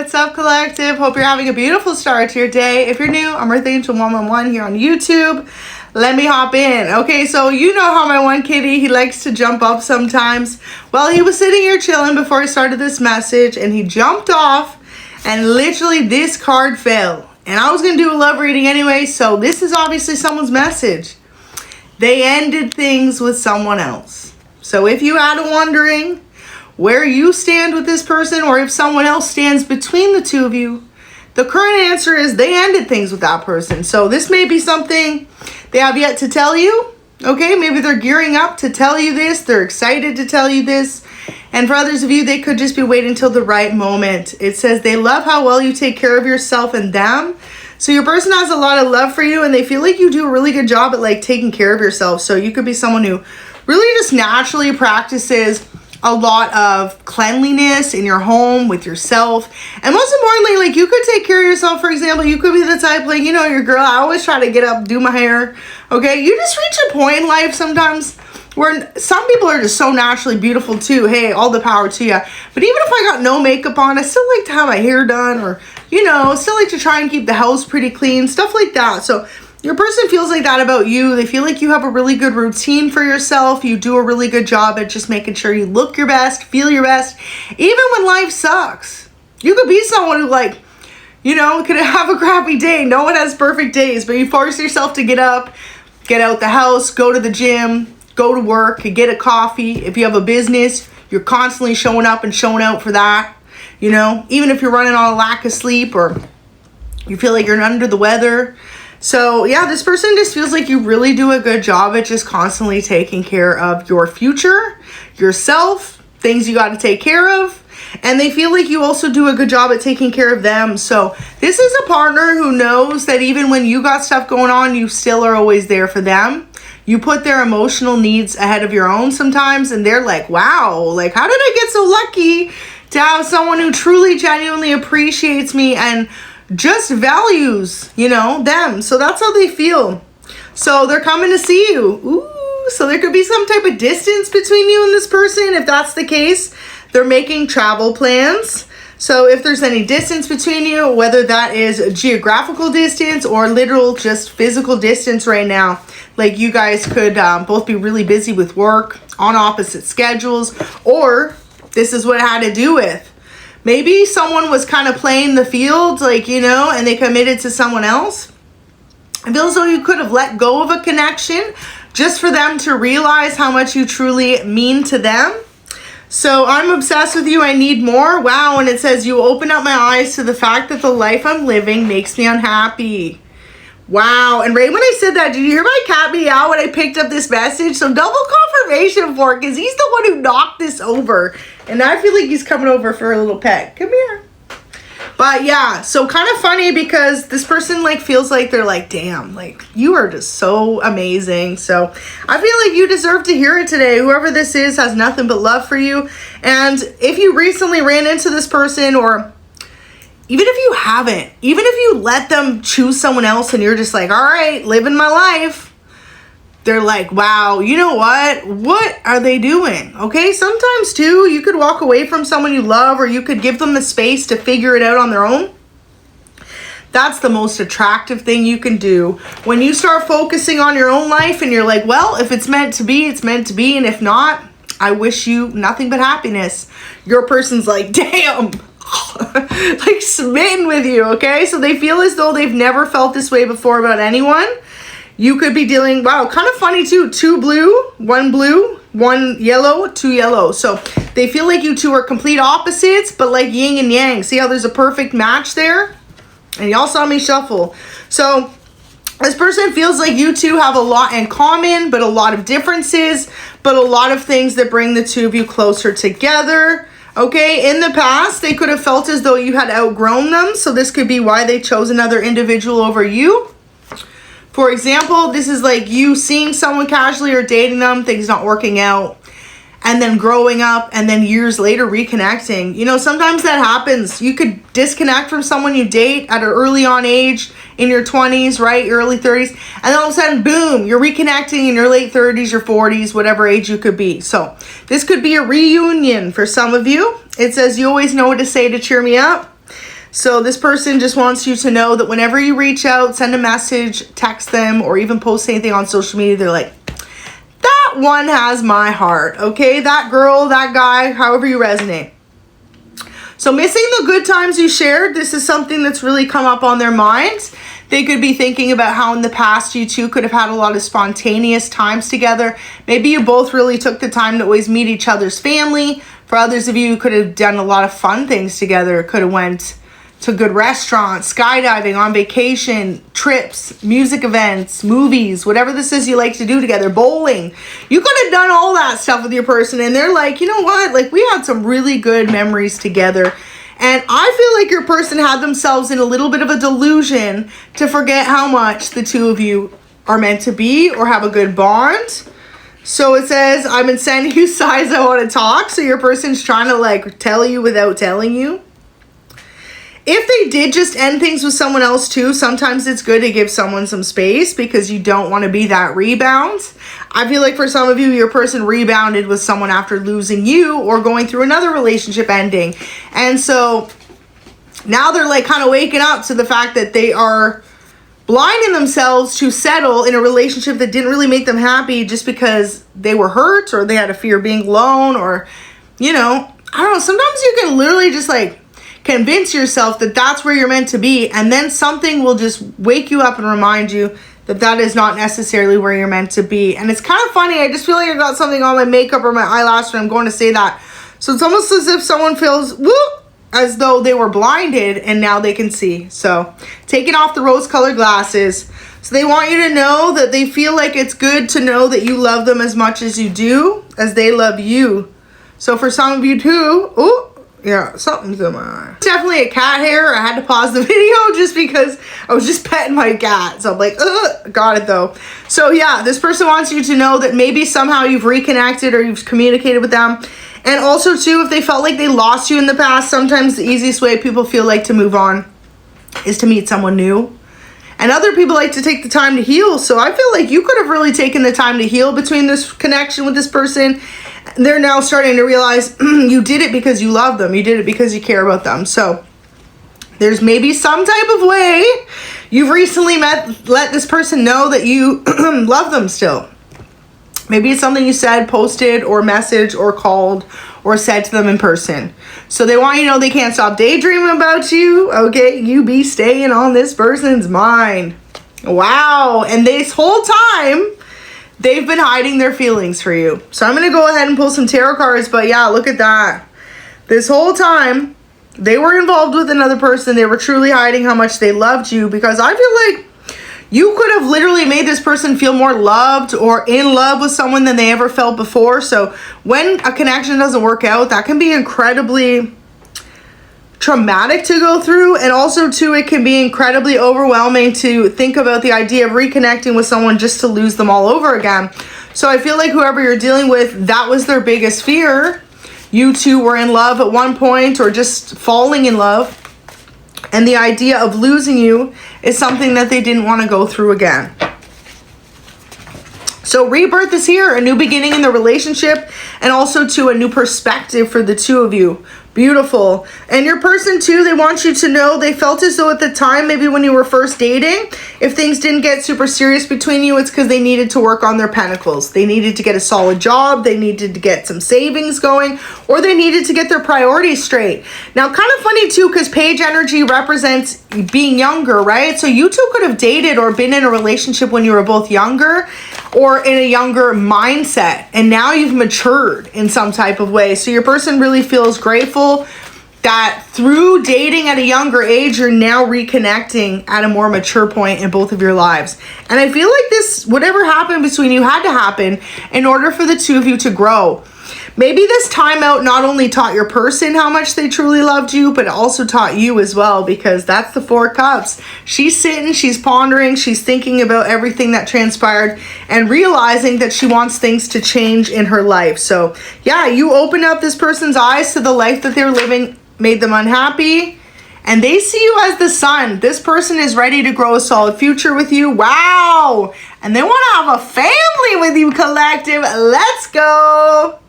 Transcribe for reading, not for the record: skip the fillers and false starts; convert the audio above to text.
what's up, collective? Hope you're having a beautiful start to your day. If you're new, I'm Earth Angel 111 here on YouTube. Let me hop in. Okay, so you know how my one kitty, he likes to jump up sometimes. Well, he was sitting here chilling before I started this message, and he jumped off, and literally this card fell. And I was going to do a love reading anyway, so this is obviously someone's message. They ended things with someone else. So if you had wondering where you stand with this person, or if someone else stands between the two of you, the current answer is they ended things with that person. So this may be something they have yet to tell you. Okay, maybe they're gearing up to tell you this. They're excited to tell you this. And for others of you, they could just be waiting until the right moment. It says they love how well you take care of yourself and them. So your person has a lot of love for you, and they feel like you do a really good job at like taking care of yourself. So you could be someone who really just naturally practices a lot of cleanliness in your home with yourself. And most importantly, like, you could take care of yourself. For example, you could be the type, like, you know, your girl, I always try to get up, do my hair. Okay, you just reach a point in life sometimes where some people are just so naturally beautiful too. Hey, all the power to you. But even if I got no makeup on, I still like to have my hair done, or, you know, still like to try and keep the house pretty clean, stuff like that. So your person feels like that about you. They feel like you have a really good routine for yourself. You do a really good job at just making sure you look your best, feel your best, even when life sucks. You could be someone who, like, you know, could have a crappy day. No one has perfect days, but you force yourself to get up, get out the house, go to the gym, go to work, and get a coffee. If you have a business, you're constantly showing up and showing out for that. You know, even if you're running on a lack of sleep, or you feel like you're under the weather. So yeah, this person just feels like you really do a good job at just constantly taking care of your future, yourself, things you got to take care of. And they feel like you also do a good job at taking care of them. So this is a partner who knows that even when you got stuff going on, you still are always there for them. You put their emotional needs ahead of your own sometimes, and they're like, wow, like, how did I get so lucky to have someone who truly, genuinely appreciates me and just values, you know, them. So that's how they feel. So they're coming to see you. Ooh, so there could be some type of distance between you and this person. If that's the case, they're making travel plans. So if there's any distance between you, whether that is a geographical distance or literal just physical distance right now, like you guys could both be really busy with work, on opposite schedules, or this is what it had to do with. Maybe someone was kind of playing the field, like, you know, and they committed to someone else. I feel as though you could have let go of a connection just for them to realize how much you truly mean to them. So I'm obsessed with you. I need more. Wow. And it says you open up my eyes to the fact that the life I'm living makes me unhappy. Wow. And right when I said that, did you hear my cat meow when I picked up this message? So double confirmation for it, because he's the one who knocked this over. And I feel like he's coming over for a little pet. Come here. But yeah, so kind of funny because this person like feels like they're like, damn, like, you are just so amazing. So I feel like you deserve to hear it today. Whoever this is has nothing but love for you. And if you recently ran into this person, or even if you haven't, even if you let them choose someone else and you're just like, all right, living my life, they're like, wow, you know what are they doing? Okay, sometimes too, you could walk away from someone you love, or you could give them the space to figure it out on their own. That's the most attractive thing you can do. When you start focusing on your own life and you're like, well, if it's meant to be, it's meant to be. And if not, I wish you nothing but happiness. Your person's like, damn, like smitten with you, okay? So they feel as though they've never felt this way before about anyone. You could be dealing, wow, kind of funny too, two blue, one yellow, two yellow. So they feel like you two are complete opposites, but like yin and yang. See how there's a perfect match there? And y'all saw me shuffle. So this person feels like you two have a lot in common, but a lot of differences, but a lot of things that bring the two of you closer together. Okay, in the past, they could have felt as though you had outgrown them. So this could be why they chose another individual over you. For example, this is like you seeing someone casually or dating them, things not working out, and then growing up, and then years later reconnecting. You know, sometimes that happens. You could disconnect from someone you date at an early on age in your 20s, right? Your early 30s. And then all of a sudden, boom, you're reconnecting in your late 30s, your 40s, whatever age you could be. So this could be a reunion for some of you. It says you always know what to say to cheer me up. So this person just wants you to know that whenever you reach out, send a message, text them, or even post anything on social media, they're like, that one has my heart, okay? That girl, that guy, however you resonate. So missing the good times you shared, this is something that's really come up on their minds. They could be thinking about how in the past you two could have had a lot of spontaneous times together. Maybe you both really took the time to always meet each other's family. For others of you, you could have done a lot of fun things together. Could have went to good restaurants, skydiving, on vacation, trips, music events, movies, whatever this is you like to do together, bowling. You could have done all that stuff with your person, and they're like, you know what? Like, we had some really good memories together. And I feel like your person had themselves in a little bit of a delusion to forget how much the two of you are meant to be or have a good bond. So it says, I've been sending you signs I want to talk. So your person's trying to like tell you without telling you. If they did just end things with someone else too, sometimes it's good to give someone some space because you don't want to be that rebound. I feel like for some of you, your person rebounded with someone after losing you or going through another relationship ending. And so now they're like kind of waking up to the fact that they are blinding themselves to settle in a relationship that didn't really make them happy just because they were hurt or they had a fear of being alone, or, you know, I don't know. Sometimes you can literally just like convince yourself that that's where you're meant to be, and then something will just wake you up and remind you that that is not necessarily where you're meant to be. And it's kind of funny. I just feel like I got something on my makeup or my eyelash when I'm going to say that. So it's almost as if someone feels, whoop, as though they were blinded and now they can see. So taking off the rose-colored glasses. So they want you to know that they feel like it's good to know that you love them as much as you do, as they love you. So for some of you too, ooh, yeah, something's in my eye. Definitely a cat hair. I had to pause the video just because I was just petting my cat. So I'm like, ugh, got it though. So yeah, this person wants you to know that maybe somehow you've reconnected or you've communicated with them. And also too, if they felt like they lost you in the past, sometimes the easiest way people feel like to move on is to meet someone new. And other people like to take the time to heal. So I feel like you could have really taken the time to heal between this connection with this person. They're now starting to realize you did it because you love them. You did it because you care about them. So there's maybe some type of way you've recently let this person know that you love them still. Maybe it's something you said, posted, or messaged, or called, or said to them in person. So they want you to know they can't stop daydreaming about you. Okay, you be staying on this person's mind. Wow. And this whole time, they've been hiding their feelings for you. So I'm going to go ahead and pull some tarot cards. But yeah, look at that. This whole time, they were involved with another person. They were truly hiding how much they loved you, because I feel like you could have literally made this person feel more loved or in love with someone than they ever felt before. So when a connection doesn't work out, that can be incredibly traumatic to go through. And also too, it can be incredibly overwhelming to think about the idea of reconnecting with someone just to lose them all over again. So I feel like whoever you're dealing with, that was their biggest fear. You two were in love at one point or just falling in love. And the idea of losing you is something that they didn't want to go through again. So rebirth is here, a new beginning in the relationship, and also to a new perspective for the two of you. Beautiful. And your person too, they want you to know they felt as though at the time, maybe when you were first dating, if things didn't get super serious between you, it's because they needed to work on their pentacles. They needed to get a solid job. They needed to get some savings going, or they needed to get their priorities straight. Now, kind of funny too, because page energy represents being younger, right? So you two could have dated or been in a relationship when you were both younger or in a younger mindset. And now you've matured in some type of way. So your person really feels grateful that through dating at a younger age, you're now reconnecting at a more mature point in both of your lives. And I feel like this, whatever happened between you, had to happen in order for the two of you to grow. Maybe this time out not only taught your person how much they truly loved you, but also taught you as well, because that's the Four of Cups. She's sitting, she's pondering, she's thinking about everything that transpired and realizing that she wants things to change in her life. So yeah, you opened up this person's eyes to the life that they're living, made them unhappy, and they see you as the sun. This person is ready to grow a solid future with you. Wow. And they want to have a family with you, collective. Let's go.